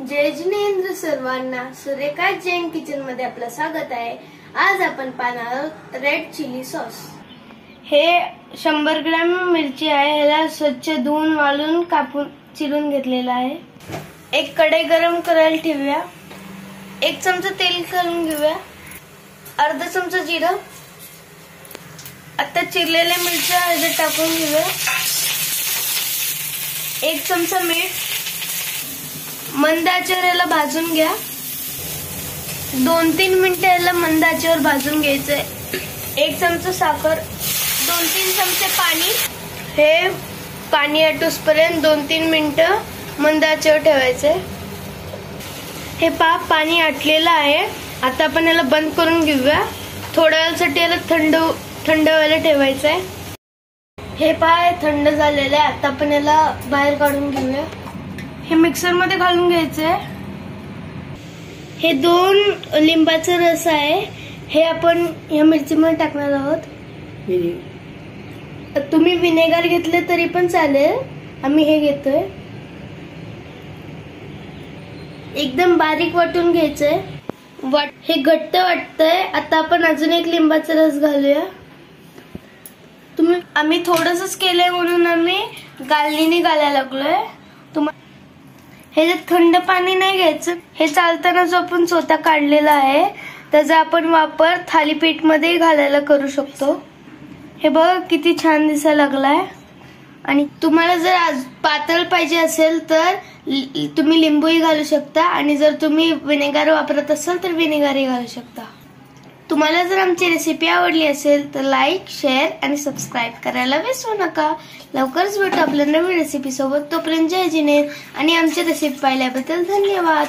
जय जिनेंद्र सर्वांना सुरेखा जैन किचन मध्ये आपलं स्वागत आहे। आज आपण पाहणार आहोत रेड चिली सॉस। हे 100 ग्रॅम मिरची आहे, ह्याला स्वच्छ धुवून वाळून कापून चिरून घेतलेला आहे। एक कढई गरम करायला ठेवूया। 1 चमचा तेल घालून घेऊया। अर्धा चमचा जिरं, आता चिरलेल्या मिरच्या ह्याच्यात टाकून घेऊया। 1 चमचा मीठ, मंद आचेवर भाजून घ्या। 2-3 मिनिटे याला मंद आचेवर भाजून घ्यायचंय। 1 चमचा साखर, 2-3 चमचे पाणी। हे पाणी आटूसपर्यंत 2-3 मिनिटं मंद आचेवर ठेवायचंय। हे पाणी आटलेलं आहे। आता आपण याला बंद करून घेऊया। थोड्या वेळासाठी याला थंड व्हायला ठेवायचंय। हे थंड झालेलं आहे। आता आपण याला बाहेर काढून घेऊया। हे मिक्सर मध्ये घालून घ्यायचंय। हे 2 लिंबाचा रस आहे, हे आपण या मिरचीमध्ये टाकणार आहोत। तुम्ही विनेगर घेतले तरी पण चालेल, आम्ही हे घेतोय। एकदम बारीक वाटून घ्यायचंय। हे घट्ट वाटतंय। आता आपण अजून 1 लिंबाचा रस घालूया। आम्ही थोडंसंच केलंय म्हणून आम्ही गाळणीने घालायला लागलोय। हे थंड पाणी नाही घ्यायचं। हे चालताना जो आपण स्वतः काढलेला आहे त्याचा आपण वापर थालीपीठ मध्ये घालायला करू शकतो। हे बघा किती छान दिसायला लागलाय। आणि तुम्हाला जर पातळ पाहिजे असेल तर तुम्ही लिंबूही घालू शकता, आणि जर तुम्ही विनेगर वापरत असाल तर विनेगरही घालू शकता। तुम्हाला जर आमची रेसिपी आवडली असेल तर लाईक, शेअर आणि सबस्क्राईब करायला विसरू नका। लवकरच भेटू आपल्या नवीन रेसिपी सोबत। तोपर्यंत जय जिनेंद्र आणि आमची रेसिपी पाहिल्याबद्दल धन्यवाद।